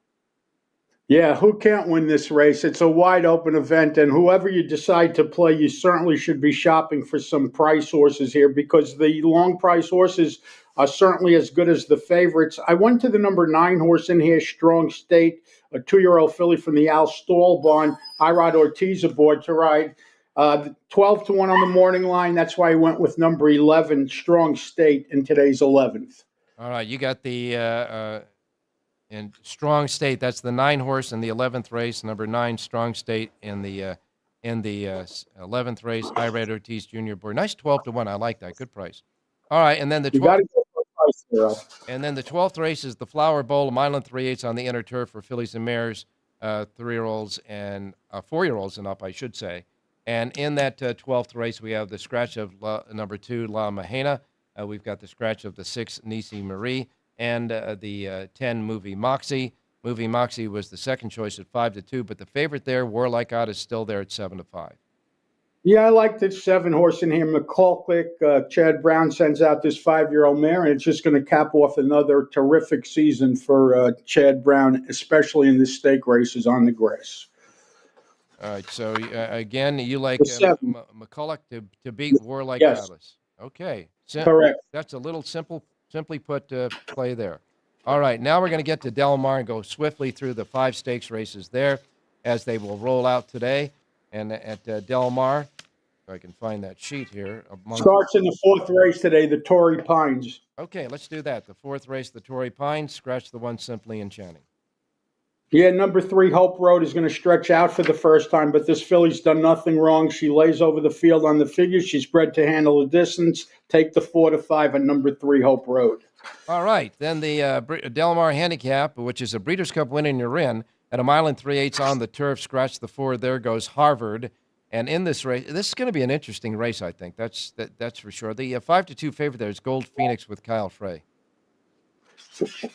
S8: Yeah, who can't win this race? It's a wide open event, and whoever you decide to play, you certainly should be shopping for some price horses here because the long price horses are certainly as good as the favorites. I went to the number 9 horse in here, Strong State, a 2-year-old filly from the Al Stall barn. Irod Ortiz aboard to ride. 12-1 on the morning line. That's why I went with number 11, Strong State, in today's 11th.
S7: All right, you got the in Strong State. That's the 9 horse in the 11th race. Number 9, Strong State in the 11th race. Irod Ortiz Jr. board. Nice 12-1. I like that. Good price. All right, and then the 12th. And then the 12th race is the Flower Bowl, a mile and 3/8 on the inner turf for fillies and mares, 3-year-olds and 4-year-olds and up, I should say. And in that 12th race, we have the scratch of number 2, La Mahena. We've got the scratch of the 6, Nisi Marie, and the 10, Movie Moxie. Movie Moxie was the second choice at 5-2, but the favorite there, Warlike Odd, is still there at 7-5.
S8: Yeah, I like this 7 horse in here, McCulloch. Chad Brown sends out this 5-year-old mare, and it's just going to cap off another terrific season for Chad Brown, especially in the stake races on the grass.
S7: All right, so again, you like McCulloch to beat Warlike Atlas. Okay.
S8: Correct.
S7: That's a little simply put play there. All right, now we're going to get to Del Mar and go swiftly through the 5 stakes races there as they will roll out today. And at Del Mar, if I can find that sheet here.
S8: Starts in the 4th race today, the Torrey Pines.
S7: Okay, let's do that. The 4th race, the Torrey Pines. Scratch the 1, Simply Enchanting.
S8: Yeah, number 3, Hope Road, is going to stretch out for the first time, but this filly's done nothing wrong. She lays over the field on the figures. She's bred to handle the distance. Take the 4-5 on number 3, Hope Road.
S7: All right, then the Del Mar Handicap, which is a Breeders' Cup win in your in, at a mile and 3/8 on the turf. Scratch the 4. There goes Harvard. And in this race, this is going to be an interesting race, I think. That's for sure. The 5-2 favorite there is Gold Phoenix with Kyle Frey.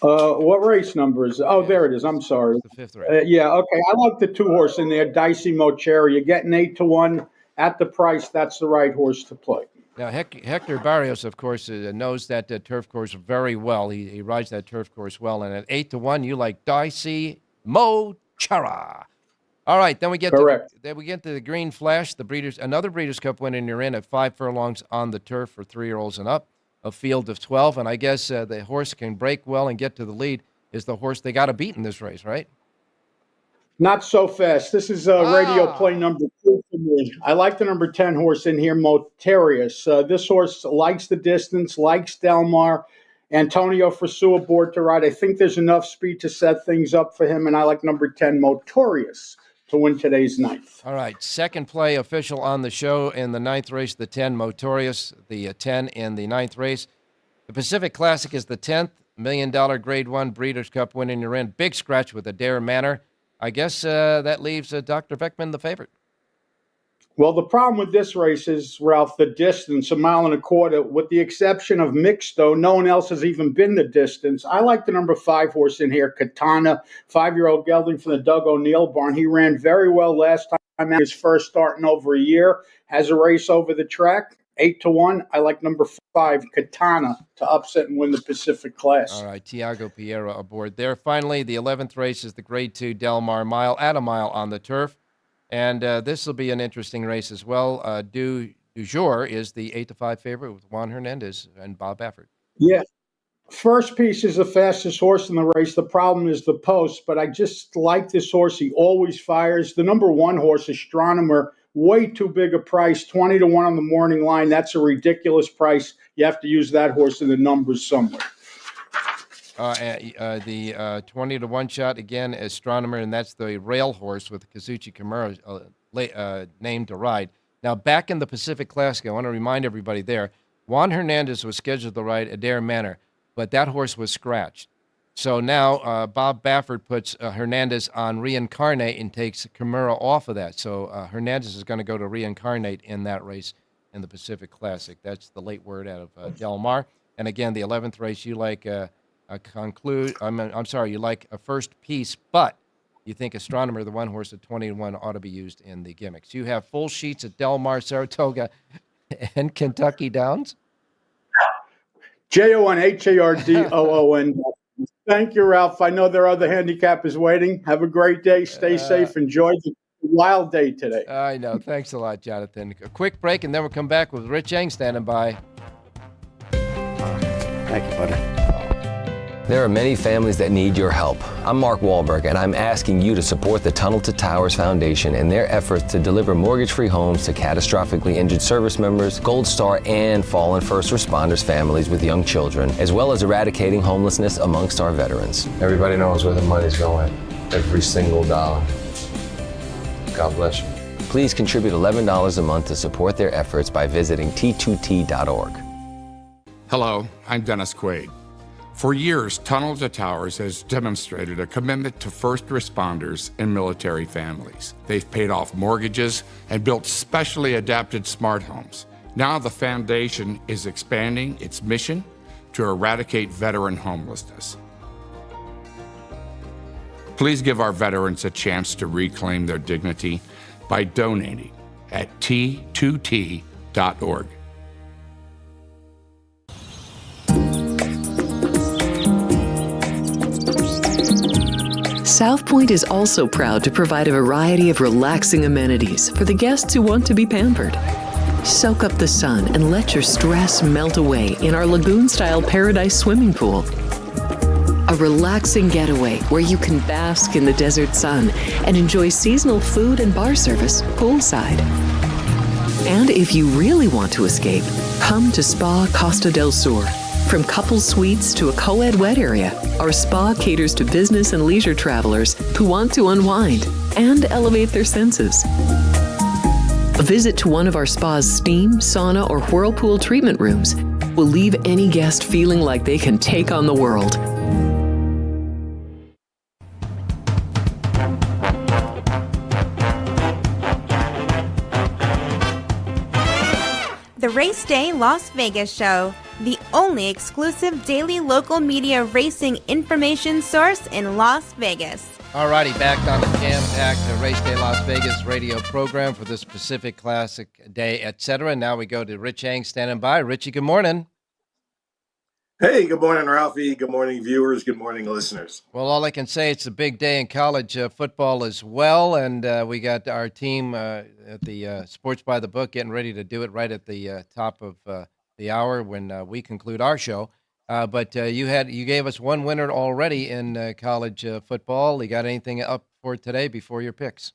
S8: What race number is it? Oh, there it is. I'm sorry.
S7: The 5th race.
S8: Yeah, okay. I like the 2 horse in there, Dicey Mocheri. You're getting 8-1 at the price. That's the right horse to play.
S7: Now, Hector Barrios, of course, knows that turf course very well. He rides that turf course well. And at 8-1, you like Dicey Mochera. All right, then we get to the Green Flash, another Breeders' Cup win in your in at 5 furlongs on the turf for 3-year-olds and up, a field of 12. And I guess the horse can break well and get to the lead is the horse they got to beat in this race, right?
S8: Not so fast. This is radio play number 2 for me. I like the number 10 horse in here, Moterius. This horse likes the distance, likes Del Mar. Antonio Frisua aboard to ride. I think there's enough speed to set things up for him, and I like number 10, Motorious, to win today's ninth.
S7: All right, second play official on the show in the ninth race, the 10, Motorious, the 10 in the ninth race. The Pacific Classic is the 10th, $1 million Grade 1 Breeders' Cup win in your end. Big scratch with Adair Manor. I guess that leaves Dr. Beckman the favorite.
S8: Well, the problem with this race is, Ralph, the distance, 1.25 miles. With the exception of Mixto, no one else has even been the distance. I like the number 5 horse in here, Katana, 5-year-old gelding from the Doug O'Neill barn. He ran very well last time out, his first start in over a year. Has a race over the track, 8-1. I like number 5, Katana, to upset and win the Pacific Class.
S7: All right, Tiago Piera aboard there. Finally, the 11th race is the Grade 2 Del Mar Mile, at a mile on the turf. And this will be an interesting race as well. Du Jour is the 8-5 favorite with Juan Hernandez and Bob Baffert.
S8: Yeah. First Piece is the fastest horse in the race. The problem is the post, but I just like this horse. He always fires. The number 1 horse, Astronomer, way too big a price, 20-1 on the morning line. That's a ridiculous price. You have to use that horse in the numbers somewhere.
S7: The 20-1 shot, again, Astronomer, and that's the rail horse with Kazuchi Kimura named to ride. Now, back in the Pacific Classic, I want to remind everybody there, Juan Hernandez was scheduled to ride Adair Manor, but that horse was scratched. So now Bob Baffert puts Hernandez on Reincarnate and takes Kimura off of that. So Hernandez is going to go to Reincarnate in that race in the Pacific Classic. That's the late word out of Del Mar. And again, the 11th race, you like... you like a First Piece, but you think Astronomer, the 1 horse at 20-1, ought to be used in the gimmicks. You have full sheets at Del Mar, Saratoga, and Kentucky Downs.
S8: JONHARDOON. Thank you, Ralph. I know there are other handicappers waiting. Have a great day. Stay safe. Enjoy the wild day today.
S7: I know. Thanks a lot, Jonathan. A quick break, and then we'll come back with Rich Eng standing by.
S9: Thank you, buddy.
S10: There are many families that need your help. I'm Mark Wahlberg, and I'm asking you to support the Tunnel to Towers Foundation in their efforts to deliver mortgage-free homes to catastrophically injured service members, Gold Star, and fallen first responders families with young children, as well as eradicating homelessness amongst our veterans. Everybody knows where the money's going. Every single dollar. God bless you. Please contribute $11 a month to support their efforts by visiting T2T.org.
S11: Hello, I'm Dennis Quaid. For years, Tunnel to Towers has demonstrated a commitment to first responders and military families. They've paid off mortgages and built specially adapted smart homes. Now the foundation is expanding its mission to eradicate veteran homelessness. Please give our veterans a chance to reclaim their dignity by donating at T2T.org.
S1: South Point is also proud to provide a variety of relaxing amenities for the guests who want to be pampered. Soak up the sun and let your stress melt away in our lagoon-style Paradise swimming pool. A relaxing getaway where you can bask in the desert sun and enjoy seasonal food and bar service poolside. And if you really want to escape, come to Spa Costa del Sur. From couple suites to a co-ed wet area, our spa caters to business and leisure travelers who want to unwind and elevate their senses. A visit to one of our spa's steam, sauna, or whirlpool treatment rooms will leave any guest feeling like they can take on the world.
S12: The Race Day Las Vegas Show, the only exclusive daily local media racing information source in Las Vegas.
S7: Alrighty, back on the jam-packed Race Day Las Vegas radio program for this Pacific Classic Day, etc. Now we go to Rich Eng standing by. Richie, good morning.
S13: Hey, good morning, Ralphie. Good morning, viewers. Good morning, listeners.
S7: Well, all I can say, it's a big day in college football as well, and we got our team at the Sports by the Book getting ready to do it right at the top of the hour when we conclude our show. But you gave us one winner already in college football. You got anything up for today before your picks?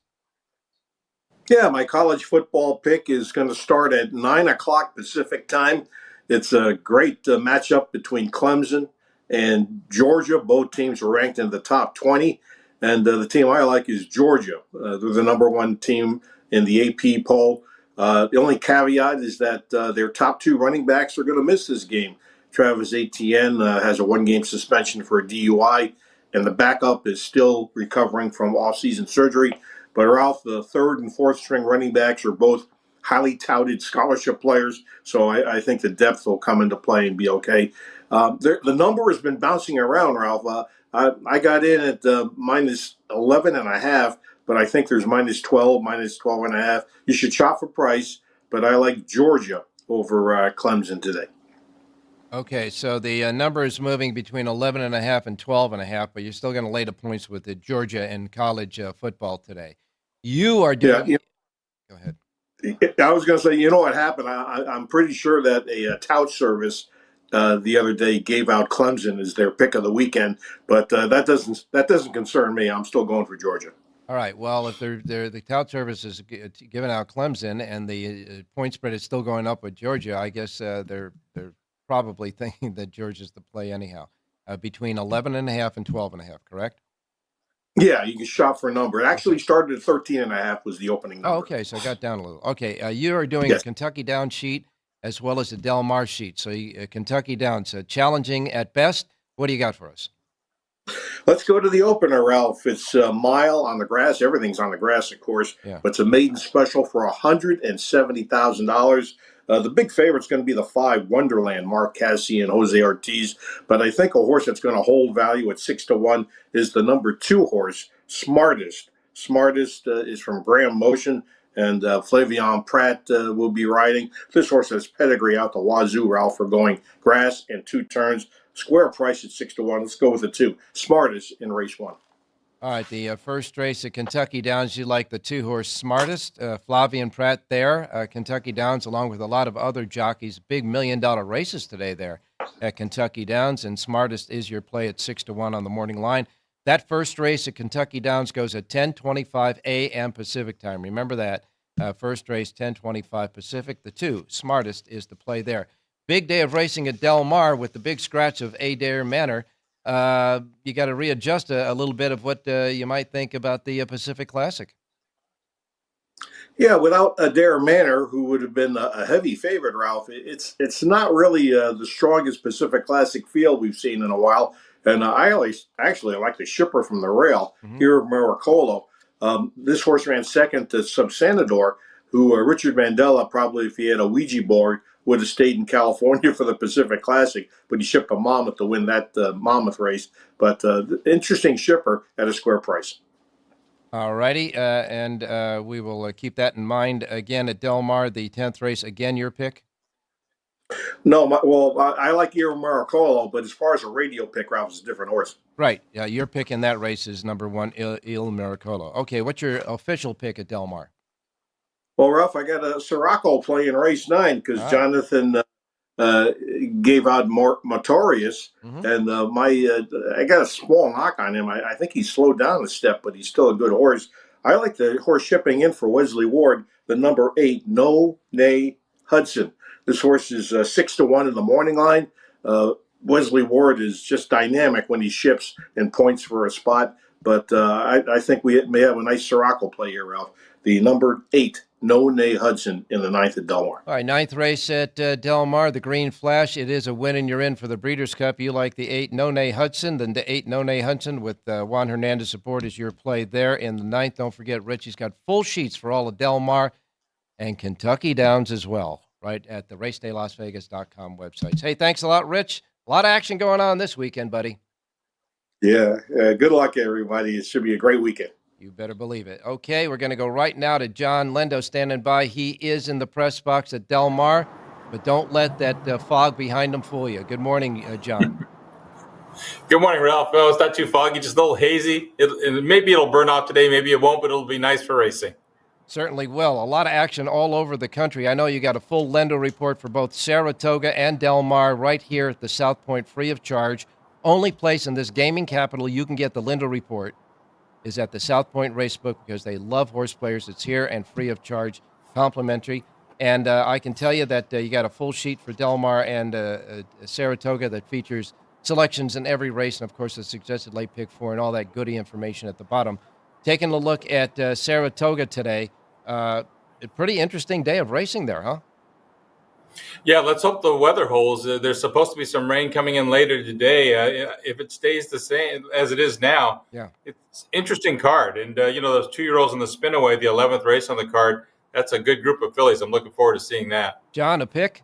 S13: Yeah, my college football pick is going to start at 9 o'clock Pacific time. It's a great matchup between Clemson and Georgia. Both teams were ranked in the top 20. And the team I like is Georgia. They're the number one team in the AP poll. The only caveat is that their top two running backs are going to miss this game. Travis Etienne has a one-game suspension for a DUI, and the backup is still recovering from off-season surgery. But Ralph, the third and fourth string running backs are both highly touted scholarship players, so I think the depth will come into play and be okay. The number has been bouncing around, Ralph. I got in at minus 11 and a half, but I think there's minus 12, minus 12 and a half. You should shop for price, but I like Georgia over Clemson today.
S7: Okay, so the number is moving between 11.5 and 12.5, but you're still going to lay the points with the Georgia and college football today. You are doing.
S13: Yeah,
S7: Go ahead.
S13: I was going to say, you know what happened? I'm pretty sure that a tout service the other day gave out Clemson as their pick of the weekend, but that doesn't concern me. I'm still going for Georgia.
S7: All right. Well, if the tout service is giving out Clemson and the point spread is still going up with Georgia, I guess they're probably thinking that Georgia's the play anyhow. Between 11.5 and 12.5, correct?
S13: Yeah, you can shop for a number. It actually started at 13.5 was the opening number.
S7: Oh, okay. So I got down a little. Okay. You are doing
S13: Yes.
S7: a Kentucky Down sheet as well as a Del Mar sheet. So Kentucky Downs, challenging at best. What do you got for us?
S13: Let's go to the opener, Ralph. It's a mile on the grass. Everything's on the grass, of course.
S7: Yeah.
S13: But it's a maiden special for $170,000. The big favorite's going to be the 5 Wonderland, Mark Cassidy and Jose Ortiz. But I think a horse that's going to hold value at 6-1 is the number 2 horse, Smartest. Smartest is from Graham Motion, and Flavion Pratt will be riding. This horse has pedigree out the wazoo, Ralph, for going grass and 2 turns. Square price at 6-1. Let's go with the 2. Smartest in race 1.
S7: All right, the first race at Kentucky Downs, you like the 2-horse Smartest, Flavian Pratt there. Kentucky Downs, along with a lot of other jockeys, big $1 million races today there at Kentucky Downs, and Smartest is your play at 6-1 on the morning line. That first race at Kentucky Downs goes at 10:25 a.m. Pacific time. Remember that. First race, 10:25 Pacific. The 2, Smartest, is the play there. Big day of racing at Del Mar with the big scratch of Adair Manor. You got to readjust a little bit of what you might think about the Pacific Classic.
S13: Yeah, without Adair Manor, who would have been a heavy favorite, Ralph, it's not really the strongest Pacific Classic field we've seen in a while. And I actually like the shipper from the rail, here Maricolo. This horse ran second to Subsanador, who Richard Mandela, probably if he had a Ouija board, would have stayed in California for the Pacific Classic, but he shipped a Monmouth to win that Monmouth race. But interesting shipper at a square price.
S7: All righty, and we will keep that in mind. Again, at Del Mar, the 10th race, again, your pick?
S13: No, I like Iro Maricolo, but as far as a radio pick, Ralph, is a different horse.
S7: Right, your pick in that race is number 1, Il Maricolo. Okay, what's your official pick at Del Mar?
S13: Well, Ralph, I got a Siraco play in race 9 because Jonathan gave out Motorius, and I got a small knock on him. I think he slowed down a step, but he's still a good horse. I like the horse shipping in for Wesley Ward, the number 8, No Nay Hudson. This horse is 6-1 in the morning line. Wesley Ward is just dynamic when he ships and points for a spot, but I think we may have a nice Siraco play here, Ralph. The number 8, No Nay Hudson, in the 9th at Del Mar.
S7: All right, 9th race at Del Mar, the Green Flash. It is a win, and you're in for the Breeders' Cup. You like the 8, No Nay Hudson. Then the 8, No Nay Hudson with Juan Hernandez aboard is your play there. In the 9th, don't forget, Richie's got full sheets for all of Del Mar and Kentucky Downs as well, right at the racedaylasvegas.com websites. Hey, thanks a lot, Rich. A lot of action going on this weekend, buddy.
S13: Yeah, good luck, everybody. It should be a great weekend.
S7: You better believe it. Okay, we're going to go right now to John Lindo standing by. He is in the press box at Del Mar, but don't let that fog behind him fool you. Good morning, John.
S9: Good morning, Ralph. Oh, it's not too foggy, just a little hazy. Maybe it'll burn off today, maybe it won't, but it'll be nice for racing.
S7: Certainly will. A lot of action all over the country. I know you got a full Lindo report for both Saratoga and Del Mar right here at the South Point, free of charge. Only place in this gaming capital you can get the Lindo report is at the South Point Racebook because they love horse players. It's here and free of charge, complimentary. And I can tell you that you got a full sheet for Del Mar and Saratoga that features selections in every race, and of course the suggested late pick 4 and all that goody information at the bottom. Taking a look at Saratoga today, a pretty interesting day of racing there, huh?
S9: Yeah, let's hope the weather holds. There's supposed to be some rain coming in later today. If it stays the same as it is now,
S7: yeah,
S9: it's interesting card. And, those 2-year-olds in the Spinaway, the 11th race on the card, that's a good group of fillies. I'm looking forward to seeing that.
S7: John, a pick?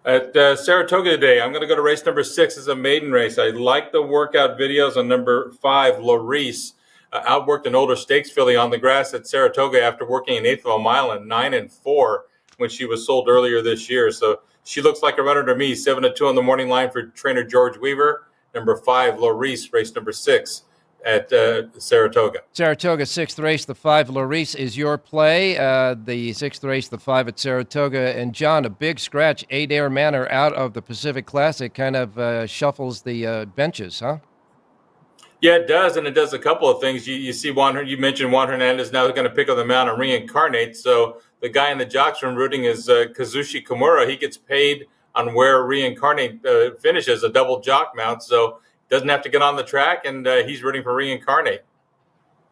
S9: At Saratoga today, I'm going to go to race number 6 as a maiden race. I like the workout videos on number 5, Larice. Outworked an older stakes filly on the grass at Saratoga after working an eighth of a mile in 9-4 when she was sold earlier this year. So she looks like a runner to me. 7-2 on the morning line for trainer George Weaver. Number 5, Larice, race number 6 at Saratoga.
S7: Saratoga, 6th race, the 5, Larice is your play. The 6th race, the 5 at Saratoga. And John, a big scratch, Adair Manor out of the Pacific Classic kind of shuffles the benches, huh?
S9: Yeah, it does, and it does a couple of things. You see you mentioned Juan Hernandez now going to pick up the mount and reincarnate. So the guy in the jocks room rooting is Kazushi Kimura. He gets paid on where reincarnate finishes, a double jock mount, so doesn't have to get on the track, and he's rooting for reincarnate.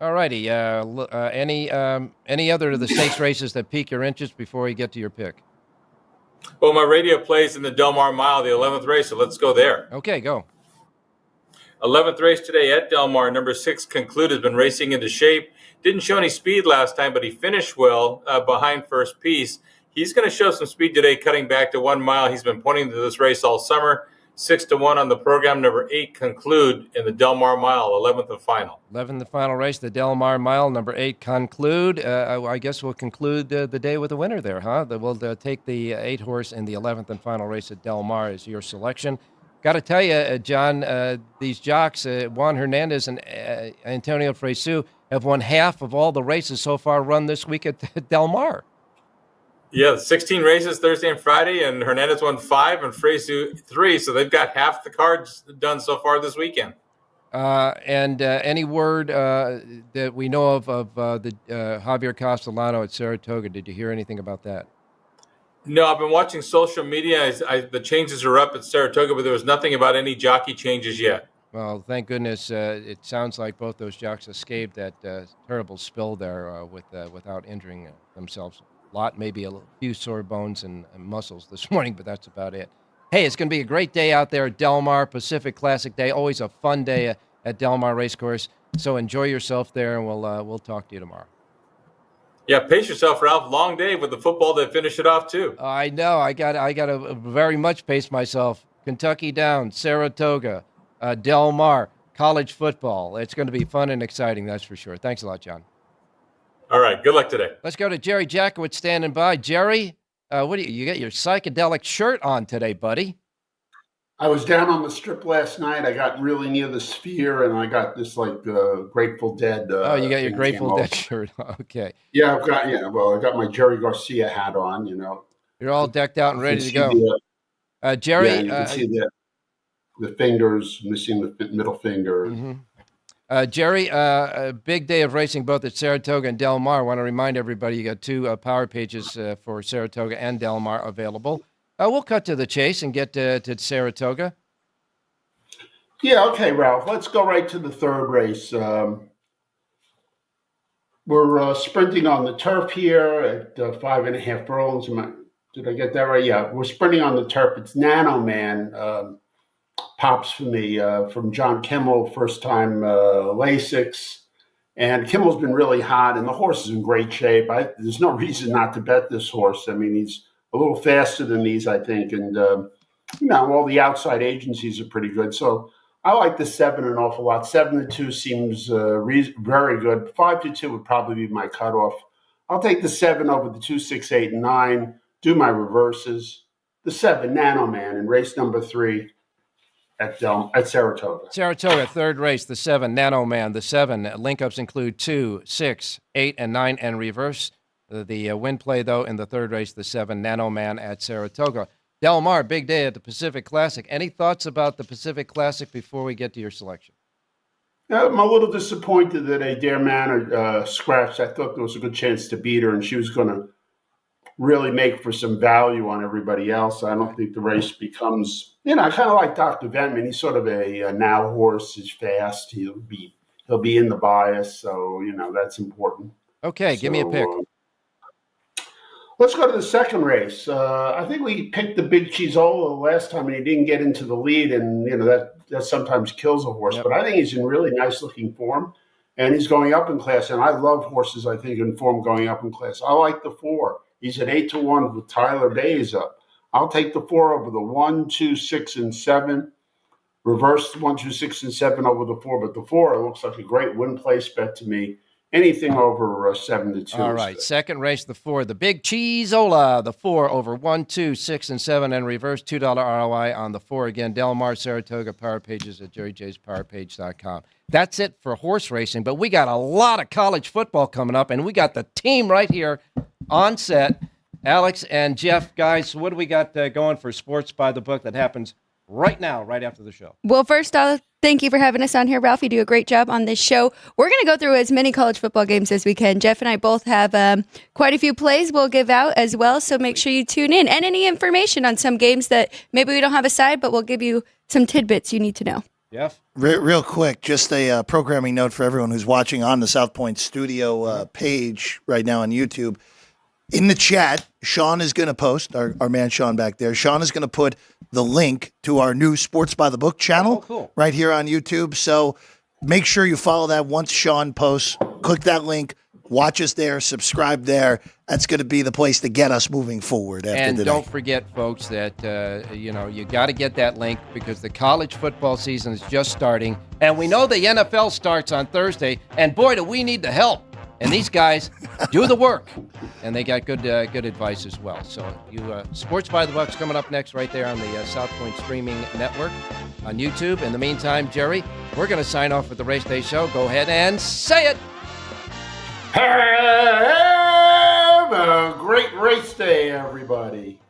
S7: All righty. Any other of the stakes races that pique your interest before we get to your pick?
S9: Well, my radio plays in the Del Mar Mile, the 11th race, so let's go there.
S7: Okay, go.
S9: 11th race today at Del Mar. Number 6, Conclude, has been racing into shape. Didn't show any speed last time, but he finished well behind First Piece. He's going to show some speed today, cutting back to 1 mile. He's been pointing to this race all summer. 6-1 on the program. Number 8, Conclude, in the Del Mar Mile, 11th and final.
S7: 11th and final race, the Del Mar Mile. Number 8, Conclude. I guess we'll conclude the day with a winner there, huh? We'll take the 8 horse in the 11th and final race at Del Mar as your selection. Got to tell you, John, these jocks, Juan Hernandez and Antonio Fresu, have won half of all the races so far run this week at Del Mar.
S9: Yeah, 16 races Thursday and Friday, and Hernandez won 5 and Fresu 3, so they've got half the cards done so far this weekend.
S7: And any word that we know of the Javier Castellano at Saratoga? Did you hear anything about that?
S9: No, I've been watching social media. The changes are up at Saratoga, but there was nothing about any jockey changes yet.
S7: Well, thank goodness. It sounds like both those jocks escaped that terrible spill there without injuring themselves. A lot, maybe a few sore bones and muscles this morning, but that's about it. Hey, it's going to be a great day out there at Del Mar, Pacific Classic Day. Always a fun day at Del Mar Racecourse. So enjoy yourself there, and we'll talk to you tomorrow.
S9: Yeah, pace yourself, Ralph. Long day with the football to finish it off too.
S7: I know. I got to very much pace myself. Kentucky Downs, Saratoga, Del Mar, college football. It's going to be fun and exciting, that's for sure. Thanks a lot, John.
S9: All right. Good luck today.
S7: Let's go to Jerry Jacovitz standing by. Jerry, what do you got your psychedelic shirt on today, buddy?
S14: I was down on the strip last night. I got really near the Sphere, and I got this Grateful Dead.
S7: You got your Grateful Dead shirt. Okay.
S14: Yeah, I got my Jerry Garcia hat on.
S7: You're all decked out and ready to go. Jerry,
S14: yeah, you can see the fingers, missing the middle finger.
S7: Mm-hmm. Jerry, a big day of racing both at Saratoga and Del Mar. I want to remind everybody you got 2 power pages for Saratoga and Del Mar available. We'll cut to the chase and get to Saratoga.
S14: Yeah, okay, Ralph. Let's go right to the 3rd race. We're sprinting on the turf here at 5.5 furlongs. Did I get that right? Yeah, we're sprinting on the turf. It's Nano Man. Pops for me from John Kimmel, first time Lasix. And Kimmel's been really hot, and the horse is in great shape. There's no reason not to bet this horse. I mean, he's a little faster than these, I think. And, all the outside agencies are pretty good. So I like the 7 an awful lot. 7-2 seems very good. 5-2 would probably be my cutoff. I'll take the 7 over the 2, 6, 8, and 9, do my reverses. The 7, Nano Man, in race number 3 at Saratoga.
S7: Saratoga, 3rd race, the 7, Nano Man. The 7, link-ups include 2, 6, 8, and 9, and reverse. The win play, though, in the 3rd race, the 7, Nano Man at Saratoga. Del Mar, big day at the Pacific Classic. Any thoughts about the Pacific Classic before we get to your selection?
S14: I'm a little disappointed that Adair Manor scratched. I thought there was a good chance to beat her, and she was going to really make for some value on everybody else. I don't think the race becomes, kind of like Dr. Ventman. He's sort of a now horse. He's fast. He'll be in the bias, so that's important.
S7: Okay, give me a pick.
S14: Let's go to the second race. I think we picked the Big Chizola last time, and he didn't get into the lead, and that sometimes kills a horse. Yep. But I think he's in really nice looking form, and he's going up in class. And I love horses, I think, in form going up in class. I like the 4. He's at 8-1 with Tyler Bays up. I'll take the 4 over the 1, 2, 6, and 7. Reverse 1, 2, 6, and 7 over the 4, but the 4 looks like a great win place bet to me. Anything over 7-2.
S7: All right, second race, the 4, the Big Cheeseola, the 4 over 1, 2, 6, and 7, and reverse $2 ROI on the 4. Again, Del Mar, Saratoga, Power Pages at jerryjspowerpage.com. That's it for horse racing, but we got a lot of college football coming up, and we got the team right here on set. Alex and Jeff, guys, what do we got going for Sports by the Book that happens right now, right after the show?
S15: Well, first, thank you for having us on here, Ralph. You do a great job on this show. We're going to go through as many college football games as we can. Jeff and I both have quite a few plays we'll give out as well, so make sure you tune in. And any information on some games that maybe we don't have aside, but we'll give you some tidbits you need to know.
S7: Jeff?
S16: Real quick, just a programming note for everyone who's watching on the South Point Studio page right now on YouTube. In the chat, Sean is going to post, our man Sean back there, Sean is going to put the link to our new Sports by the Book channel right here on YouTube. So make sure you follow that once Sean posts. Click that link, watch us there, subscribe there. That's going to be the place to get us moving forward after
S7: and
S16: today.
S7: Don't forget, folks, that you got to get that link because the college football season is just starting. And we know the NFL starts on Thursday. And boy, do we need the help. And these guys do the work, and they got good advice as well. So Sports by the Buck's coming up next right there on the South Point Streaming Network on YouTube. In the meantime, Jerry, we're going to sign off with the Race Day Show. Go ahead and say it.
S14: Have a great race day, everybody.